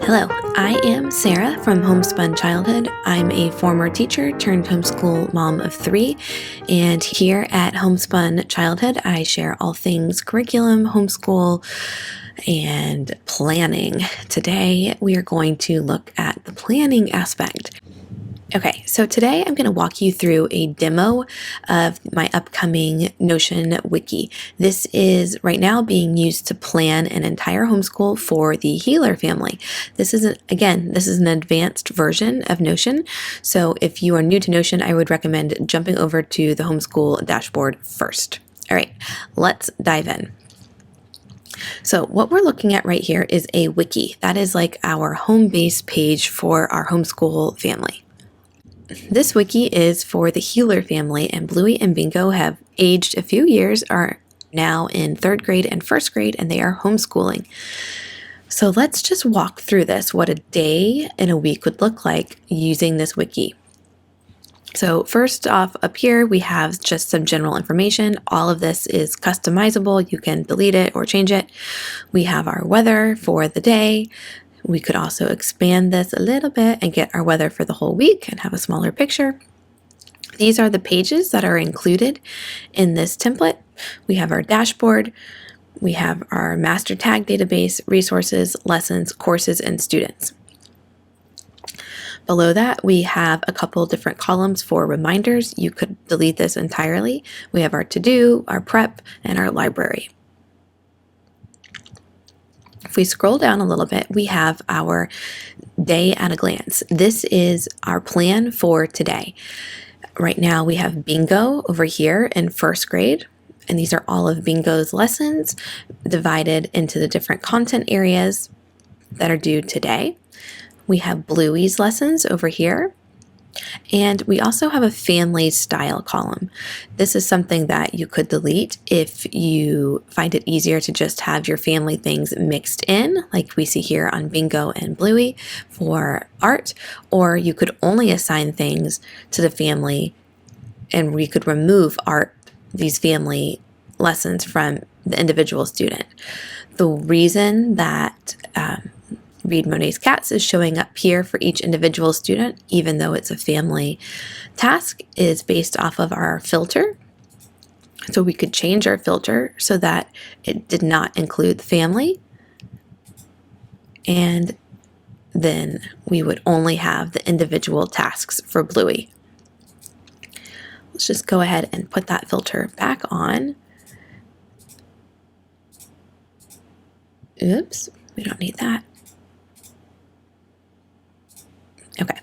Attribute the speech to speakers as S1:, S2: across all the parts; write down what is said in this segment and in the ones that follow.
S1: Hello, I am Sarah from Homespun Childhood. I'm a former teacher turned homeschool mom of 3, and here at Homespun Childhood, I share all things curriculum, homeschool, and planning. Today, we are going to look at the planning aspect. Okay, so today I'm going to walk you through a demo of my upcoming Notion wiki. This is right now being used to plan an entire homeschool for the Healer family. This is an advanced version of Notion. So if you are new to Notion, I would recommend jumping over to the homeschool dashboard first. All right, let's dive in. So what we're looking at right here is a wiki. That is like our home base page for our homeschool family. This wiki is for the Healer family, and Bluey and Bingo have aged a few years, are now in 3rd grade and 1st grade, and they are homeschooling. So let's just walk through this, what a day in a week would look like using this wiki. So first off, up here, we have just some general information. All of this is customizable. You can delete it or change it. We have our weather for the day. We could also expand this a little bit and get our weather for the whole week and have a smaller picture. These are the pages that are included in this template. We have our dashboard. We have our master tag database, resources, lessons, courses, and students. Below that, we have a couple different columns for reminders. You could delete this entirely. We have our to-do, our prep, and our library. If we scroll down a little bit, we have our day at a glance. This is our plan for today. Right now we have Bingo over here in 1st grade, and these are all of Bingo's lessons divided into the different content areas that are due today. We have Bluey's lessons over here. And we also have a family style column. This is something that you could delete if you find it easier to just have your family things mixed in, like we see here on Bingo and Bluey for art, or you could only assign things to the family and we could remove these family lessons from the individual student. The reason that Read Monet's Cats is showing up here for each individual student, even though it's a family task, is based off of our filter. So we could change our filter so that it did not include the family. And then we would only have the individual tasks for Bluey. Let's just go ahead and put that filter back on. Oops, we don't need that. Okay.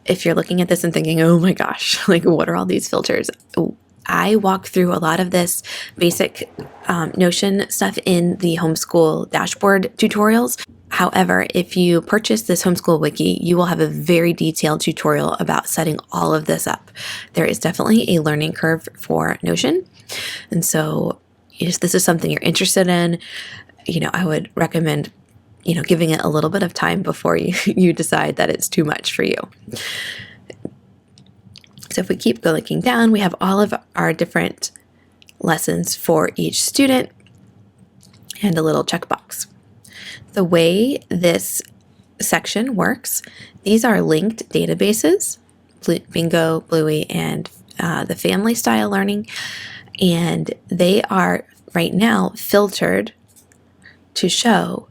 S1: If you're looking at this and thinking, oh my gosh, like what are all these filters? I walk through a lot of this basic Notion stuff in the homeschool dashboard tutorials. However, if you purchase this homeschool wiki, you will have a very detailed tutorial about setting all of this up. There is definitely a learning curve for Notion. And so if this is something you're interested in, I would recommend giving it a little bit of time before you decide that it's too much for you. So if we keep looking down, we have all of our different lessons for each student and a little checkbox. The way this section works, these are linked databases, Bingo, Bluey, and the family style learning, and they are right now filtered to show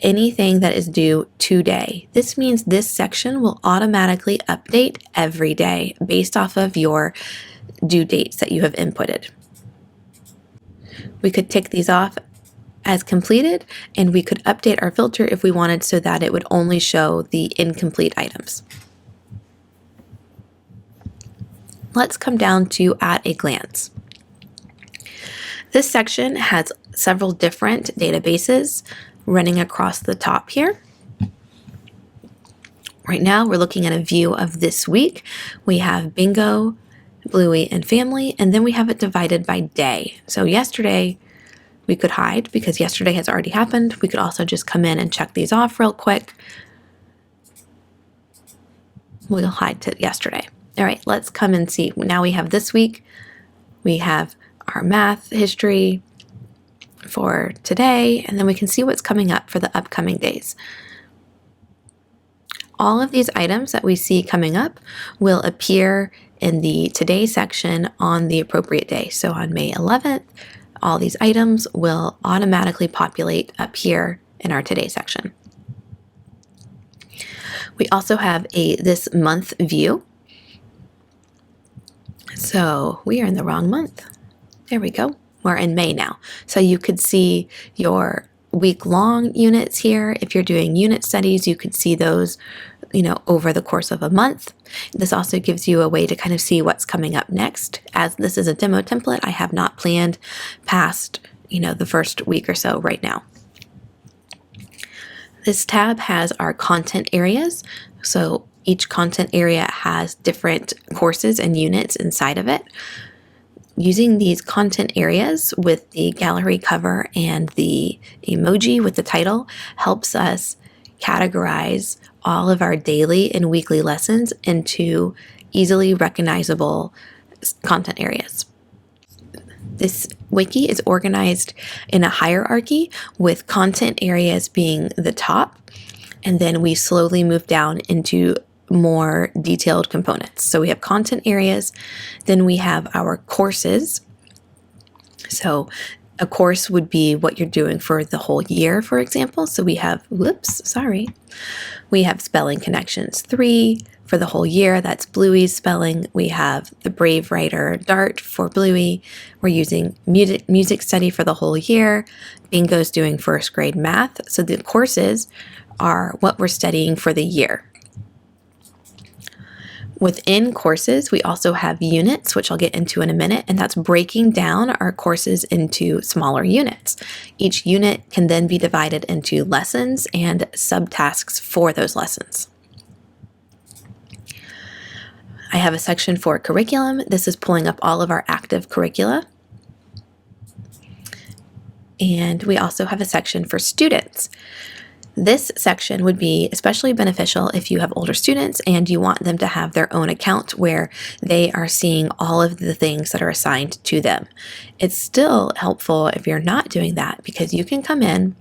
S1: anything that is due today. This means this section will automatically update every day based off of your due dates that you have inputted. We could tick these off as completed, and we could update our filter if we wanted so that it would only show the incomplete items. Let's come down to at a glance. This section has several different databases running across the top here. Right now, we're looking at a view of this week. We have Bingo, Bluey, and family, and then we have it divided by day. So yesterday, we could hide because yesterday has already happened. We could also just come in and check these off real quick. We'll hide to yesterday. All right, let's come and see. Now we have this week. We have our math, history, for today, and then we can see what's coming up for the upcoming days. All of these items that we see coming up will appear in the Today section on the appropriate day. So on May 11th, all these items will automatically populate up here in our Today section. We also have a This Month view. So we are in the wrong month. There we go. We're in May now. So you could see your week-long units here. If you're doing unit studies, you could see those, over the course of a month. This also gives you a way to kind of see what's coming up next. As this is a demo template, I have not planned past, the first week or so right now. This tab has our content areas. So each content area has different courses and units inside of it. Using these content areas with the gallery cover and the emoji with the title helps us categorize all of our daily and weekly lessons into easily recognizable content areas. This wiki is organized in a hierarchy with content areas being the top, and then we slowly move down into more detailed components. So we have content areas, then we have our courses. So a course would be what you're doing for the whole year, for example. So we have, we have Spelling Connections 3 for the whole year. That's Bluey's spelling. We have the Brave Writer Dart for Bluey. We're using music study for the whole year. Bingo's doing first grade math. So the courses are what we're studying for the year. Within courses, we also have units, which I'll get into in a minute, and that's breaking down our courses into smaller units. Each unit can then be divided into lessons and subtasks for those lessons. I have a section for curriculum. This is pulling up all of our active curricula. And we also have a section for students. This section would be especially beneficial if you have older students and you want them to have their own account where they are seeing all of the things that are assigned to them. It's still helpful if you're not doing that because you can come in.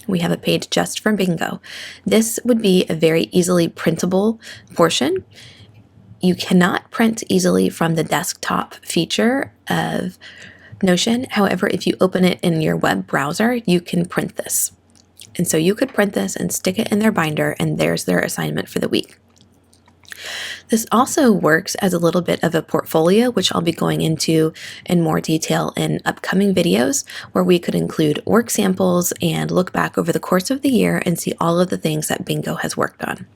S1: We have a page just for bingo. This would be a very easily printable portion. You cannot print easily from the desktop feature of Notion. However, if you open it in your web browser, you can print this. And so you could print this and stick it in their binder, and there's their assignment for the week. This also works as a little bit of a portfolio, which I'll be going into in more detail in upcoming videos, where we could include work samples and look back over the course of the year and see all of the things that Bingo has worked on.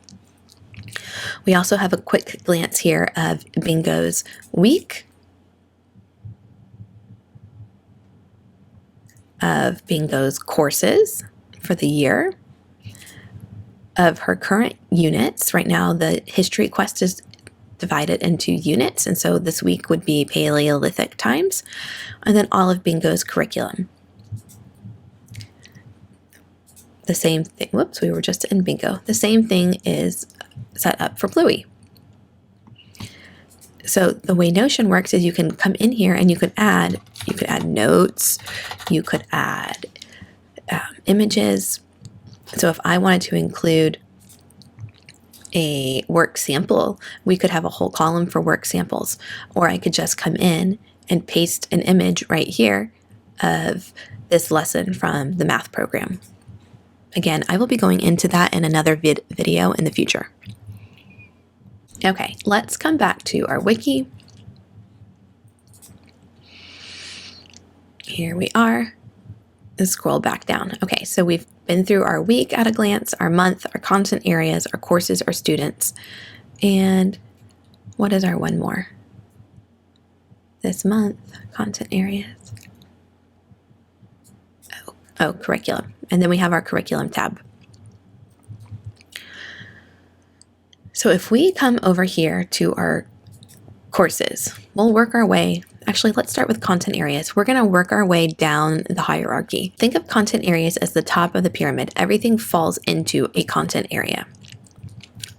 S1: We also have a quick glance here of Bingo's week, of Bingo's courses for the year, of her current units. Right now, the history quest is divided into units, and so this week would be Paleolithic times, and then all of Bingo's curriculum. The same thing, we were just in Bingo. The same thing is set up for Bluey. So the way Notion works is you can come in here and you could add notes, you could add images. So if I wanted to include a work sample, we could have a whole column for work samples, or I could just come in and paste an image right here of this lesson from the math program. Again, I will be going into that in another video in the future. Okay, let's come back to our wiki. Here we are. And scroll back down. Okay, so we've been through our week at a glance, our month, our content areas, our courses, our students. And what is our one more? This month, content areas. Oh, curriculum. And then we have our curriculum tab. So if we come over here to our courses, we'll work our way. Actually, let's start with content areas. We're going to work our way down the hierarchy. Think of content areas as the top of the pyramid. Everything falls into a content area.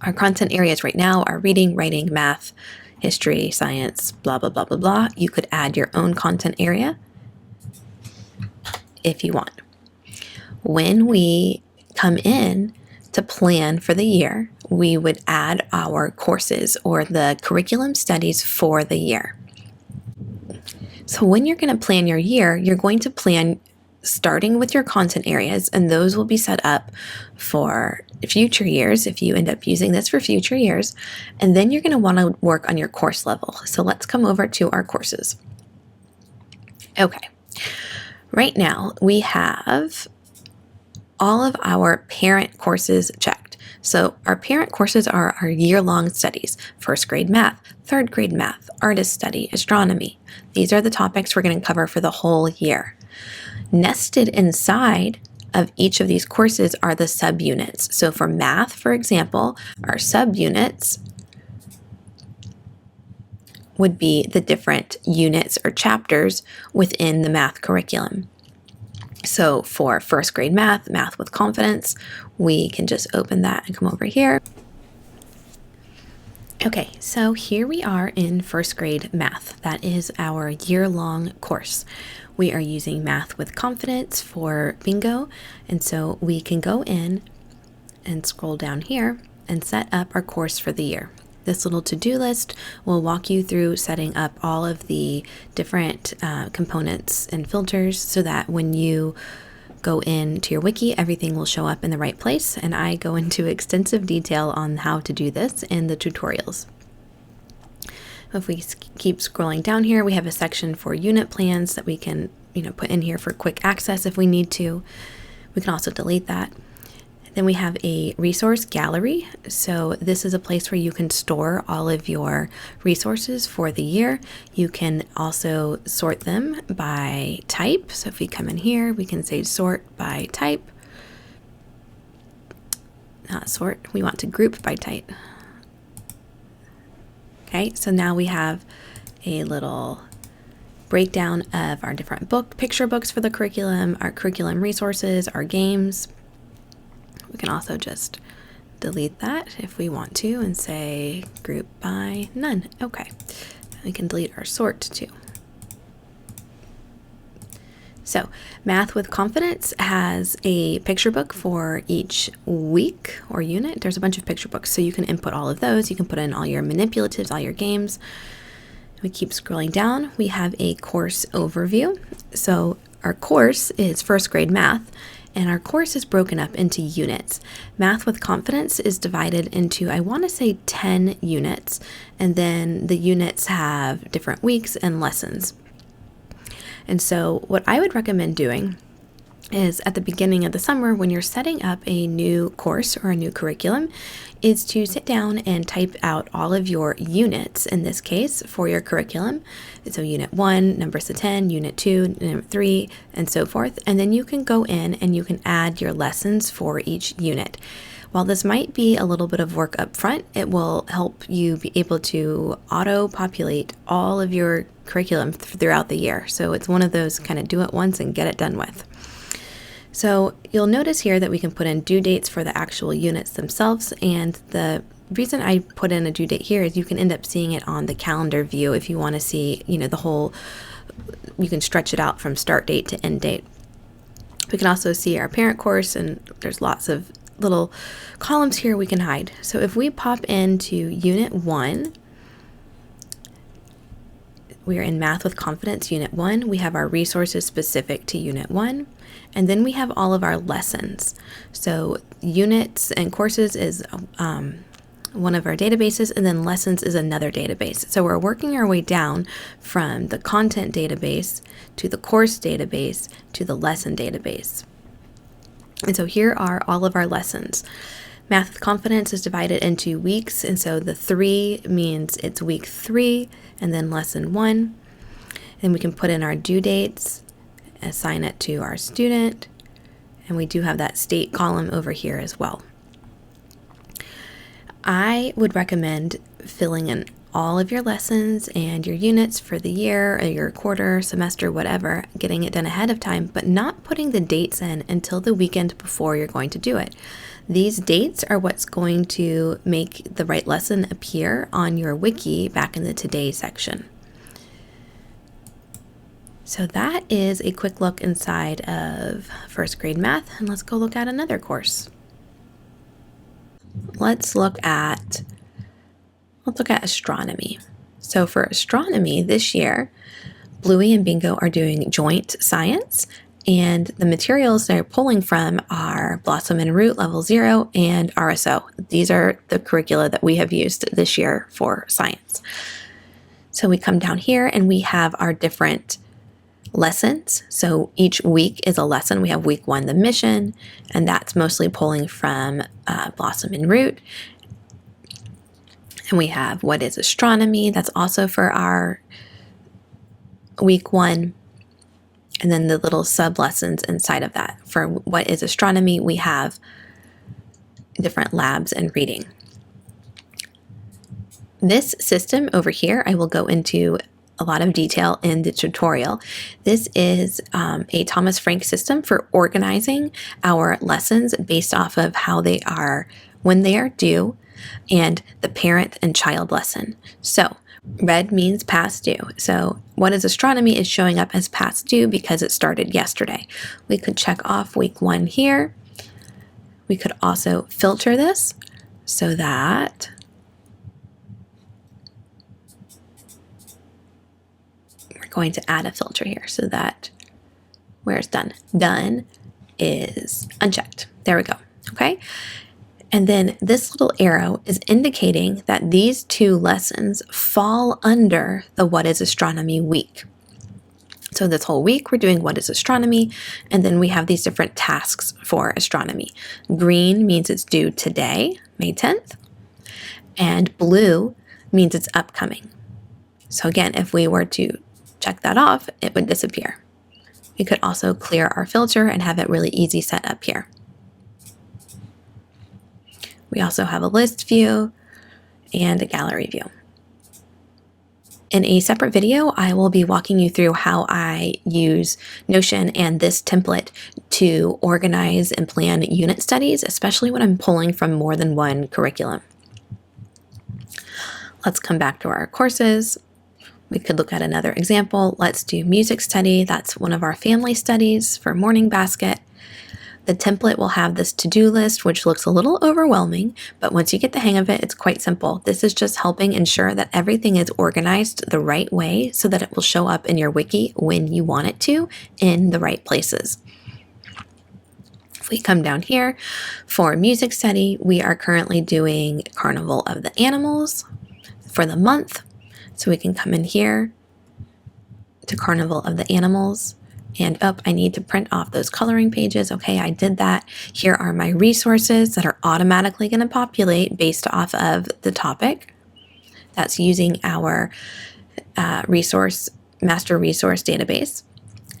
S1: Our content areas right now are reading, writing, math, history, science, blah, blah, blah, blah, blah. You could add your own content area. if you want. When we come in to plan for the year, we would add our courses or the curriculum studies for the year. So when you're going to plan your year, you're going to plan starting with your content areas, and those will be set up for future years if you end up using this for future years. And then you're going to want to work on your course level. So let's come over to our courses. Okay, right now we have all of our parent courses checked. So our parent courses are our year-long studies: first grade math, third grade math, artist study, astronomy. These are the topics we're going to cover for the whole year. Nested inside of each of these courses are the subunits. So for math, for example, our subunits would be the different units or chapters within the math curriculum. So for first grade math, Math with Confidence, we can just open that and come over here. Okay, so here we are in first grade math. That is our year-long course. We are using Math with Confidence for bingo, and so we can go in and scroll down here and set up our course for the year. This little to-do list will walk you through setting up all of the different components and filters so that when you go into your wiki, everything will show up in the right place. And I go into extensive detail on how to do this in the tutorials. If we keep scrolling down here, we have a section for unit plans that we can, put in here for quick access if we need to. We can also delete that. Then we have a resource gallery. So this is a place where you can store all of your resources for the year. You can also sort them by type. So if we come in here, we can say sort by type. Not sort, we want to group by type. Okay, so now we have a little breakdown of our different picture books for the curriculum, our curriculum resources, our games. We can also just delete that if we want to and say group by none. Okay, we can delete our sort too. So Math with Confidence has a picture book for each week or unit. There's a bunch of picture books, so you can input all of those. You can put in all your manipulatives, all your games. We keep scrolling down. We have a course overview. So our course is first grade math, and our course is broken up into units. Math with Confidence is divided into, I want to say 10 units, and then the units have different weeks and lessons. And so what I would recommend doing is at the beginning of the summer, when you're setting up a new course or a new curriculum, is to sit down and type out all of your units, in this case, for your curriculum. So unit 1, numbers to 10, unit 2, number 3, and so forth. And then you can go in and you can add your lessons for each unit. While this might be a little bit of work up front, it will help you be able to auto-populate all of your curriculum throughout the year. So it's one of those kind of do it once and get it done with. So you'll notice here that we can put in due dates for the actual units themselves, and the reason I put in a due date here is you can end up seeing it on the calendar view if you want to see, the whole, you can stretch it out from start date to end date. We can also see our parent course, and there's lots of little columns here we can hide. So if we pop into Unit 1, we are in Math with Confidence, Unit 1. We have our resources specific to Unit 1. And then we have all of our lessons. So units and courses is one of our databases, and then lessons is another database. So we're working our way down from the content database to the course database to the lesson database. And so here are all of our lessons. Math with Confidence is divided into weeks, and so the 3 means it's week 3, and then lesson 1. Then we can put in our due dates, assign it to our student, and we do have that state column over here as well. I would recommend filling in all of your lessons and your units for the year or your quarter, semester, whatever, getting it done ahead of time, but not putting the dates in until the weekend before you're going to do it. These dates are what's going to make the right lesson appear on your wiki back in the Today section. So that is a quick look inside of first grade math, and let's go look at another course. Let's look at astronomy. So for astronomy this year, Bluey and Bingo are doing joint science, and the materials they're pulling from are Blossom and Root Level 0 and RSO. These are the curricula that we have used this year for science. So we come down here and we have our different lessons. So each week is a lesson. We have week 1, the mission, and that's mostly pulling from Blossom and Root. And we have what is astronomy. That's also for our week 1. And then the little sub lessons inside of that. For what is astronomy, we have different labs and reading. This system over here, I will go into a lot of detail in the tutorial. This is a Thomas Frank system for organizing our lessons based off of how they are, when they are due, and the parent and child lesson. So red means past due. So what is astronomy is showing up as past due because it started yesterday. We could check off week 1 here. We could also filter this so that going to add a filter here so that where it's done is unchecked. There we go. Okay. And then this little arrow is indicating that these 2 lessons fall under the What is Astronomy week. So this whole week we're doing What is Astronomy, and then we have these different tasks for astronomy. Green means it's due today, May 10th, and blue means it's upcoming. So again, if we were to check that off, it would disappear. We could also clear our filter and have it really easy set up here. We also have a list view and a gallery view. In a separate video, I will be walking you through how I use Notion and this template to organize and plan unit studies, especially when I'm pulling from more than one curriculum. Let's come back to our courses. We could look at another example. Let's do music study. That's one of our family studies for Morning Basket. The template will have this to-do list, which looks a little overwhelming, but once you get the hang of it, it's quite simple. This is just helping ensure that everything is organized the right way so that it will show up in your wiki when you want it to in the right places. If we come down here for music study, we are currently doing Carnival of the Animals for the month. So we can come in here to Carnival of the Animals, and I need to print off those coloring pages. Okay, I did that. Here are my resources that are automatically going to populate based off of the topic. That's using our master resource database.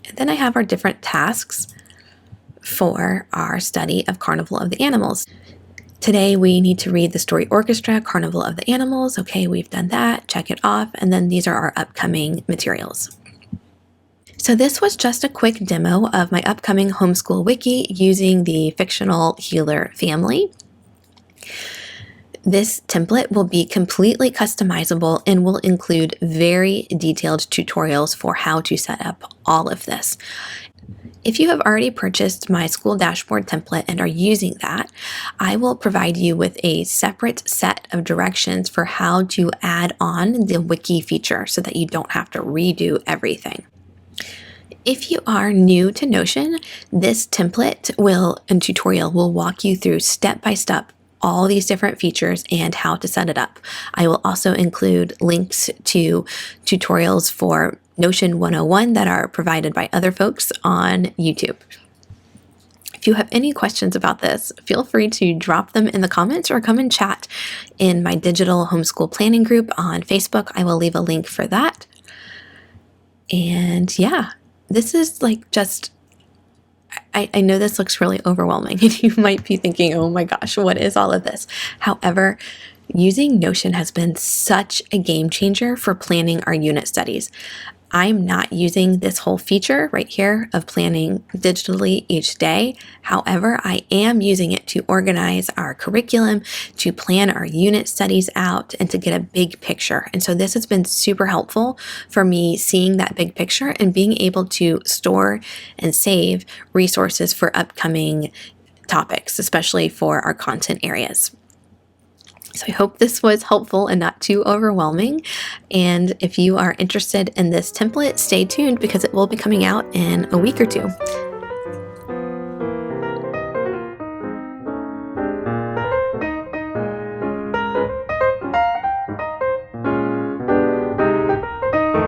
S1: And then I have our different tasks for our study of Carnival of the Animals. Today we need to read the story orchestra, Carnival of the Animals. Okay, we've done that, check it off, and then these are our upcoming materials. So this was just a quick demo of my upcoming Homeschool Wiki using the fictional healer family. This template will be completely customizable and will include very detailed tutorials for how to set up all of this. If you have already purchased my school dashboard template and are using that, I will provide you with a separate set of directions for how to add on the wiki feature so that you don't have to redo everything. If you are new to Notion, this template and tutorial will walk you through step by step all these different features and how to set it up. I will also include links to tutorials for Notion 101 that are provided by other folks on YouTube. If you have any questions about this, feel free to drop them in the comments or come and chat in my digital homeschool planning group on Facebook. I will leave a link for that. And yeah, this is like just, I know this looks really overwhelming and you might be thinking, oh my gosh, what is all of this? However, using Notion has been such a game changer for planning our unit studies. I'm not using this whole feature right here of planning digitally each day. However, I am using it to organize our curriculum, to plan our unit studies out, and to get a big picture. And so this has been super helpful for me seeing that big picture and being able to store and save resources for upcoming topics, especially for our content areas. So I hope this was helpful and not too overwhelming. And if you are interested in this template, stay tuned because it will be coming out in a week or two.